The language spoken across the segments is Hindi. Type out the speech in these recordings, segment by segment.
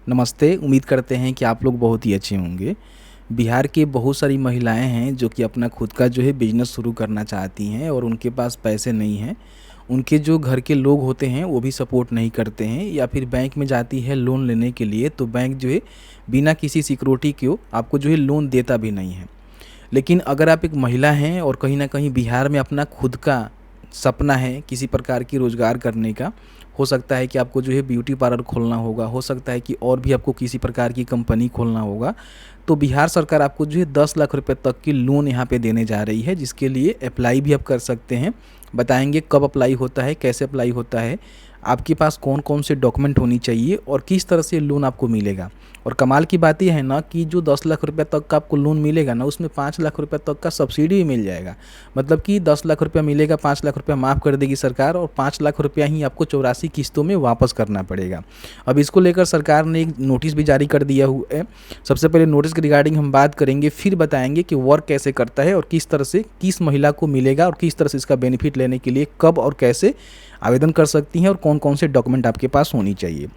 नमस्ते। उम्मीद करते हैं कि आप लोग बहुत ही अच्छे होंगे। बिहार की बहुत सारी महिलाएं हैं जो कि अपना खुद का जो है बिजनेस शुरू करना चाहती हैं और उनके पास पैसे नहीं हैं। उनके जो घर के लोग होते हैं वो भी सपोर्ट नहीं करते हैं, या फिर बैंक में जाती है लोन लेने के लिए तो बैंक जो है बिना किसी सिक्योरिटी के आपको जो है लोन देता भी नहीं है। लेकिन अगर आप एक महिला हैं और कहीं ना कहीं बिहार में अपना खुद का सपना है किसी प्रकार की रोज़गार करने का, हो सकता है कि आपको जो है ब्यूटी पार्लर खोलना होगा, हो सकता है कि और भी आपको किसी प्रकार की कंपनी खोलना होगा, तो बिहार सरकार आपको जो है 10 लाख रुपए तक की लोन यहाँ पे देने जा रही है, जिसके लिए अप्लाई भी आप कर सकते हैं। बताएंगे कब अप्लाई होता है, कैसे अप्लाई होता है, आपके पास कौन कौन से डॉक्यूमेंट होनी चाहिए और किस तरह से लोन आपको मिलेगा। और कमाल की बात यह है ना कि जो 10 लाख रुपए तक का आपको लोन मिलेगा ना, उसमें 5 लाख रुपए तक का सब्सिडी भी मिल जाएगा। मतलब कि 10 लाख रुपया मिलेगा, 5 लाख रुपया माफ़ कर देगी सरकार और 5 लाख रुपया ही आपको 84 किस्तों में वापस करना पड़ेगा। अब इसको लेकर सरकार ने एक नोटिस भी जारी कर दिया हुआ है। सबसे पहले नोटिस के रिगार्डिंग हम बात करेंगे, फिर बताएंगे कि वर्क कैसे करता है और किस तरह से किस महिला को मिलेगा और किस तरह से इसका बेनिफिट लेने के लिए कब और कैसे आवेदन कर सकती हैं और कौन कौन से डॉक्यूमेंट आपके पास होनी चाहिए।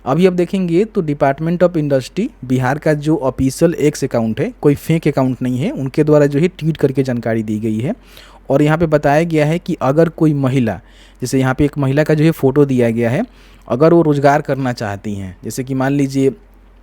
अभी अब देखेंगे तो डिपार्टमेंट ऑफ इंडस्ट्री बिहार का जो ऑफिशियल एक्स अकाउंट है, कोई फेक अकाउंट नहीं है, उनके द्वारा जो है ट्वीट करके जानकारी दी गई है। और यहाँ पे बताया गया है कि अगर कोई महिला, जैसे यहाँ पे एक महिला का जो है फ़ोटो दिया गया है, अगर वो रोज़गार करना चाहती हैं, जैसे कि मान लीजिए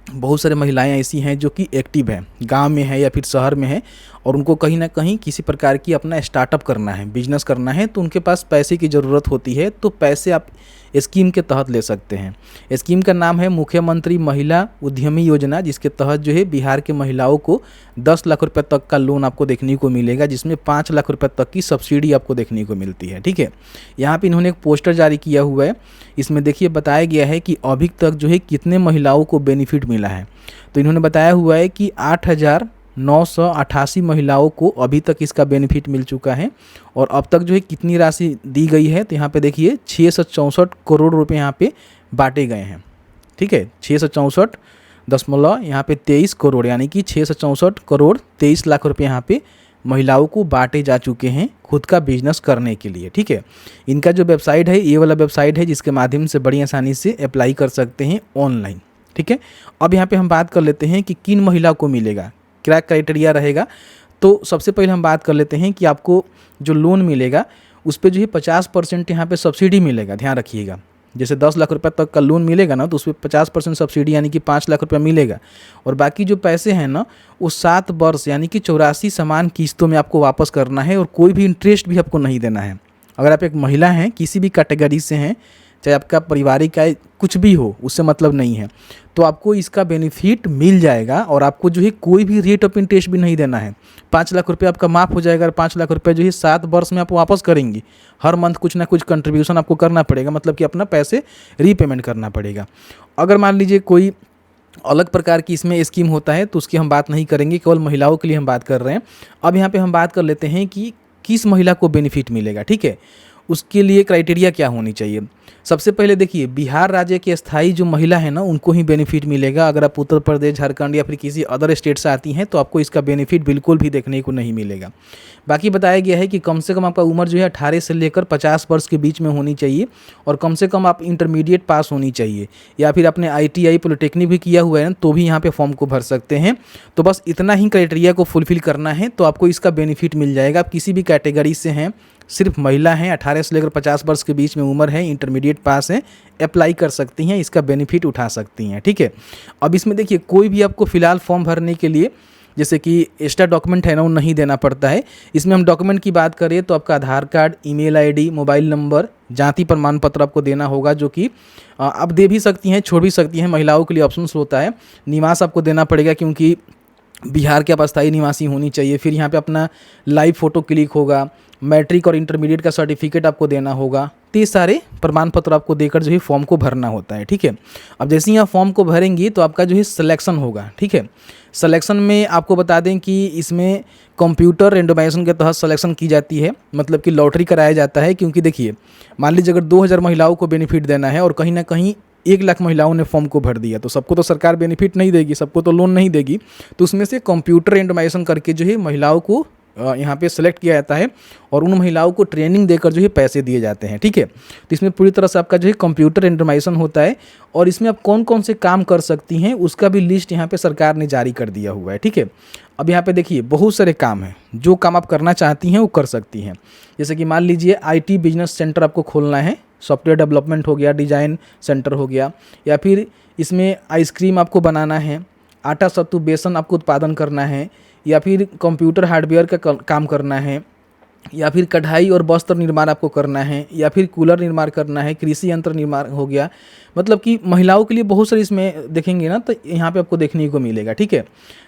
बहुत सारे महिलाएं ऐसी हैं जो कि एक्टिव हैं, गांव में है या फिर शहर में है, और उनको कहीं ना कहीं किसी प्रकार की अपना स्टार्टअप करना है, बिजनेस करना है, तो उनके पास पैसे की ज़रूरत होती है। तो पैसे आप स्कीम के तहत ले सकते हैं। स्कीम का नाम है मुख्यमंत्री महिला उद्यमी योजना, जिसके तहत जो है बिहार के महिलाओं को 10 लाख रुपए तक का लोन आपको देखने को मिलेगा, जिसमें 5 लाख रुपए तक की सब्सिडी आपको देखने को मिलती है। ठीक है, यहाँ पे इन्होंने एक पोस्टर जारी किया हुआ है। इसमें देखिए बताया गया है कि अभी तक जो है कितने महिलाओं को बेनिफिट मिला है। तो इन्होंने बताया हुआ है कि 8,988 महिलाओं को अभी तक इसका बेनिफिट मिल चुका है। और अब तक जो है कितनी राशि दी गई है, तो यहाँ पे देखिए 664 करोड़ रुपए यहाँ पे बांटे गए हैं। ठीक है, 664 यहाँ पे 23 करोड़, यानी कि 664 करोड़ 23 लाख रुपए यहाँ पे महिलाओं को बांटे जा चुके हैं खुद का बिजनेस करने के लिए। ठीक है, इनका जो वेबसाइट है ये वाला वेबसाइट है, जिसके माध्यम से बड़ी आसानी से अप्लाई कर सकते हैं ऑनलाइन। ठीक है, अब यहाँ पे हम बात कर लेते हैं कि किन महिला को मिलेगा, क्या क्राइटेरिया रहेगा। तो सबसे पहले हम बात कर लेते हैं कि आपको जो लोन मिलेगा उस पर जो है 50% यहाँ पे सब्सिडी मिलेगा। ध्यान रखिएगा, जैसे 10 लाख रुपये तक का लोन मिलेगा ना, तो उस पर 50% सब्सिडी यानी कि 5 लाख रुपया मिलेगा। और बाकी जो पैसे हैं ना, वो 7 वर्ष यानी कि 84 समान किस्तों में आपको वापस करना है और कोई भी इंटरेस्ट भी आपको नहीं देना है। अगर आप एक महिला हैं, किसी भी कैटेगरी से हैं, चाहे आपका पारिवारिक आय कुछ भी हो, उससे मतलब नहीं है, तो आपको इसका बेनिफिट मिल जाएगा और आपको जो है कोई भी रेट ऑफ इंटरेस्ट भी नहीं देना है। 5 लाख रुपये आपका माफ़ हो जाएगा और 5 लाख रुपये जो है 7 वर्ष में आप वापस करेंगे। हर मंथ कुछ ना कुछ कंट्रीब्यूशन आपको करना पड़ेगा, मतलब कि अपना पैसे रीपेमेंट करना पड़ेगा। अगर मान लीजिए कोई अलग प्रकार की इसमें स्कीम होता है तो उसकी हम बात नहीं करेंगे, केवल महिलाओं के लिए हम बात कर रहे हैं। अब यहाँ पे हम बात कर लेते हैं कि किस महिला को बेनिफिट मिलेगा। ठीक है, उसके लिए क्राइटेरिया क्या होनी चाहिए। सबसे पहले देखिए, बिहार राज्य की स्थायी जो महिला है ना, उनको ही बेनिफिट मिलेगा। अगर आप उत्तर प्रदेश, झारखंड या फिर किसी अदर स्टेट से आती हैं तो आपको इसका बेनिफिट बिल्कुल भी देखने को नहीं मिलेगा। बाकी बताया गया है कि कम से कम आपका उम्र जो है 18 से लेकर 50 वर्ष के बीच में होनी चाहिए और कम से कम आप इंटरमीडिएट पास होनी चाहिए, या फिर आपने ITI पॉलिटेक्निक भी किया हुआ है ना, तो भी यहाँ पे फॉर्म को भर सकते हैं। तो बस इतना ही क्राइटेरिया को फुलफिल करना है तो आपको इसका बेनिफिट मिल जाएगा। आप किसी भी कैटेगरी से हैं, सिर्फ महिला हैं, 18 से लेकर 50 वर्ष के बीच में उम्र है, इंटरमीडिएट पास है, अप्लाई कर सकती हैं, इसका बेनिफिट उठा सकती हैं। ठीक है, अब इसमें देखिए कोई भी आपको फिलहाल फॉर्म भरने के लिए जैसे कि एक्स्ट्रा डॉक्यूमेंट है ना, वो नहीं देना पड़ता है। इसमें हम डॉक्यूमेंट की बात करें तो आपका Aadhaar card, email ID, mobile number, जाति प्रमाण पत्र आपको देना होगा, जो कि आप दे भी सकती हैं, छोड़ भी सकती हैं, महिलाओं के लिए ऑप्शंस होता है। निवास आपको देना पड़ेगा क्योंकि बिहार के आप अस्थायी निवासी होनी चाहिए। फिर यहाँ पे अपना लाइव फ़ोटो क्लिक होगा, मैट्रिक और इंटरमीडिएट का सर्टिफिकेट आपको देना होगा। तो ये सारे प्रमाण पत्र आपको देकर जो है फॉर्म को भरना होता है। ठीक है, अब जैसे ही आप फॉर्म को भरेंगी तो आपका जो है सिलेक्शन होगा। ठीक है, सिलेक्शन में आपको बता दें कि इसमें कंप्यूटर रेंडमाइजेशन के तहत सिलेक्शन की जाती है, मतलब कि लॉटरी कराया जाता है। क्योंकि देखिए, मान लीजिए अगर 2000 महिलाओं को बेनिफिट देना है और कहीं ना कहीं 1 लाख महिलाओं ने फॉर्म को भर दिया, तो सबको तो सरकार बेनिफिट नहीं देगी, सबको तो लोन नहीं देगी। तो उसमें से कंप्यूटर रेंडमाइजेशन करके जो है महिलाओं को यहाँ पे सेलेक्ट किया जाता है और उन महिलाओं को ट्रेनिंग देकर जो है पैसे दिए जाते हैं, ठीक है। तो इसमें पूरी तरह से आपका जो है कंप्यूटर इंटरमाइजेशन होता है और इसमें आप कौन कौन से काम कर सकती हैं उसका भी लिस्ट यहाँ पे सरकार ने जारी कर दिया हुआ है, ठीक है। अब यहाँ पे देखिए बहुत सारे काम हैं, जो काम आप करना चाहती हैं वो कर सकती हैं। जैसे कि मान लीजिए IT बिजनेस सेंटर आपको खोलना है, सॉफ्टवेयर डेवलपमेंट हो गया, डिज़ाइन सेंटर हो गया, या फिर इसमें आइसक्रीम आपको बनाना है, आटा सत्तू बेसन आपको उत्पादन करना है, या फिर कंप्यूटर हार्डवेयर का काम करना है, या फिर कढ़ाई और वस्त्र निर्माण आपको करना है, या फिर कूलर निर्माण करना है, कृषि यंत्र निर्माण हो गया। मतलब कि महिलाओं के लिए बहुत सारी इसमें देखेंगे ना तो यहाँ पे आपको देखने को मिलेगा, ठीक है।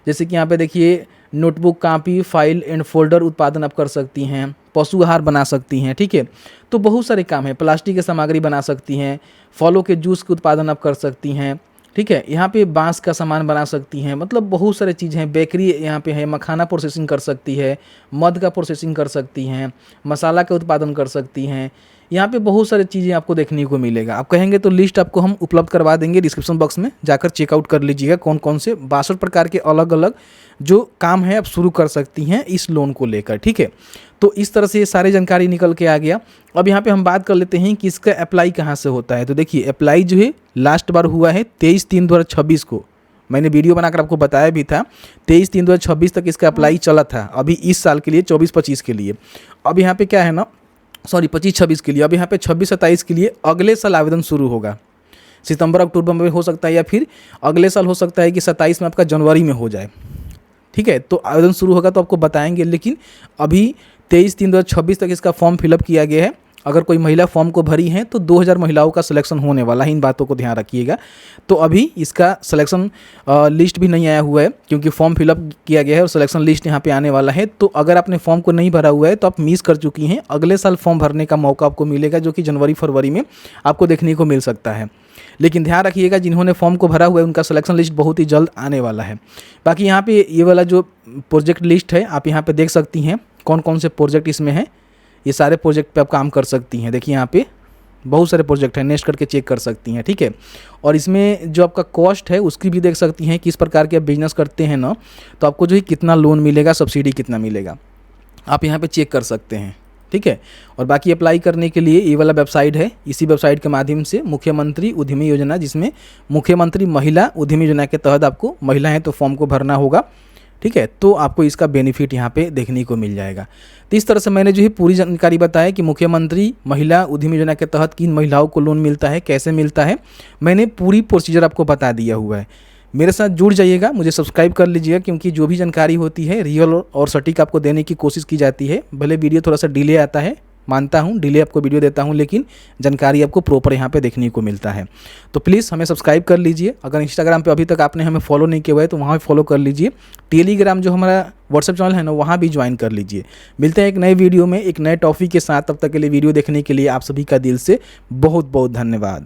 जैसे कि यहाँ पे देखिए notebook, copy, file and folder उत्पादन आप कर सकती हैं, पशु आहार बना सकती हैं, ठीक है। तो बहुत सारे काम हैं, प्लास्टिक की सामग्री बना सकती हैं, फलों के जूस के उत्पादन आप कर सकती हैं, ठीक है। यहाँ पे बांस का सामान बना सकती हैं, मतलब बहुत सारी चीज़ें हैं। बेकरी यहाँ पे है, मखाना प्रोसेसिंग कर सकती है, मध का प्रोसेसिंग कर सकती हैं, मसाला का उत्पादन कर सकती हैं। यहाँ पे बहुत सारी चीज़ें आपको देखने को मिलेगा। आप कहेंगे तो लिस्ट आपको हम उपलब्ध करवा देंगे डिस्क्रिप्शन बॉक्स में, जाकर चेकआउट कर लीजिएगा कौन कौन से 62 प्रकार के अलग अलग जो काम है आप शुरू कर सकती हैं इस लोन को लेकर, ठीक है। तो इस तरह से ये सारी जानकारी निकल के आ गया। अब यहाँ पे हम बात कर लेते हैं कि इसका अप्लाई कहाँ से होता है। तो देखिए अप्लाई जो है लास्ट बार हुआ है 23/3/2026 को, मैंने वीडियो बनाकर आपको बताया भी था। 23/3/2026 तक इसका अप्लाई चला था, अभी इस साल के लिए 24-25 के लिए। अब यहाँ पे क्या है ना, सॉरी 25-26 के लिए, अब यहाँ पे 26-27 के लिए अगले साल आवेदन शुरू होगा। सितंबर अक्टूबर में हो सकता है, या फिर अगले साल हो सकता है कि 27 में आपका जनवरी में हो जाए, ठीक है। तो आवेदन शुरू होगा तो आपको बताएंगे, लेकिन अभी 23/3/2026 तक इसका फॉर्म फिलअप किया गया है। अगर कोई महिला फॉर्म को भरी है तो 2000 महिलाओं का सिलेक्शन होने वाला है, इन बातों को ध्यान रखिएगा। तो अभी इसका सिलेक्शन लिस्ट भी नहीं आया हुआ है, क्योंकि फॉर्म फिलअप किया गया है और सिलेक्शन लिस्ट यहाँ पे आने वाला है। तो अगर आपने फॉर्म को नहीं भरा हुआ है तो आप मिस कर चुकी हैं। अगले साल फॉर्म भरने का मौका आपको मिलेगा, जो कि जनवरी-फरवरी में आपको देखने को मिल सकता है। लेकिन ध्यान रखिएगा जिन्होंने फॉर्म को भरा हुआ है उनका सिलेक्शन लिस्ट बहुत ही जल्द आने वाला है। बाकी यहाँ पे ये वाला जो प्रोजेक्ट लिस्ट है आप यहाँ पे देख सकती हैं कौन कौन से प्रोजेक्ट इसमें हैं। ये सारे प्रोजेक्ट पे आप काम कर सकती हैं। देखिए यहाँ पे बहुत सारे प्रोजेक्ट हैं, नेक्स्ट करके चेक कर सकती हैं, ठीक है। और इसमें जो आपका कॉस्ट है उसकी भी देख सकती हैं, किस प्रकार के आप बिजनेस करते हैं ना, तो आपको जो है कितना लोन मिलेगा, सब्सिडी कितना मिलेगा, आप यहाँ पे चेक कर सकते हैं, ठीक है। और बाकी अप्लाई करने के लिए ये वाला वेबसाइट है, इसी वेबसाइट के माध्यम से मुख्यमंत्री उद्यमी योजना, जिसमें मुख्यमंत्री महिला उद्यमी योजना के तहत आपको महिला है तो फॉर्म को भरना होगा, ठीक है। तो आपको इसका बेनिफिट यहाँ पे देखने को मिल जाएगा। तो इस तरह से मैंने जो है पूरी जानकारी बताया कि मुख्यमंत्री महिला उद्यमी योजना के तहत किन महिलाओं को लोन मिलता है, कैसे मिलता है, मैंने पूरी प्रोसीजर आपको बता दिया हुआ है। मेरे साथ जुड़ जाइएगा, मुझे सब्सक्राइब कर लीजिएगा, क्योंकि जो भी जानकारी होती है रियल और सटीक आपको देने की कोशिश की जाती है। भले वीडियो थोड़ा सा डिले आता है, मानता हूँ डिले आपको वीडियो देता हूँ, लेकिन जानकारी आपको प्रॉपर यहाँ पे देखने को मिलता है। तो प्लीज़ हमें सब्सक्राइब कर लीजिए। अगर इंस्टाग्राम पे अभी तक आपने हमें फॉलो नहीं किया हुआ है तो वहाँ पे फॉलो कर लीजिए। टेलीग्राम जो हमारा व्हाट्सएप चैनल है ना, वहाँ भी ज्वाइन कर लीजिए। मिलते हैं एक नए वीडियो में एक नए टॉपिक के साथ। तब तक के लिए वीडियो देखने के लिए आप सभी का दिल से बहुत बहुत धन्यवाद।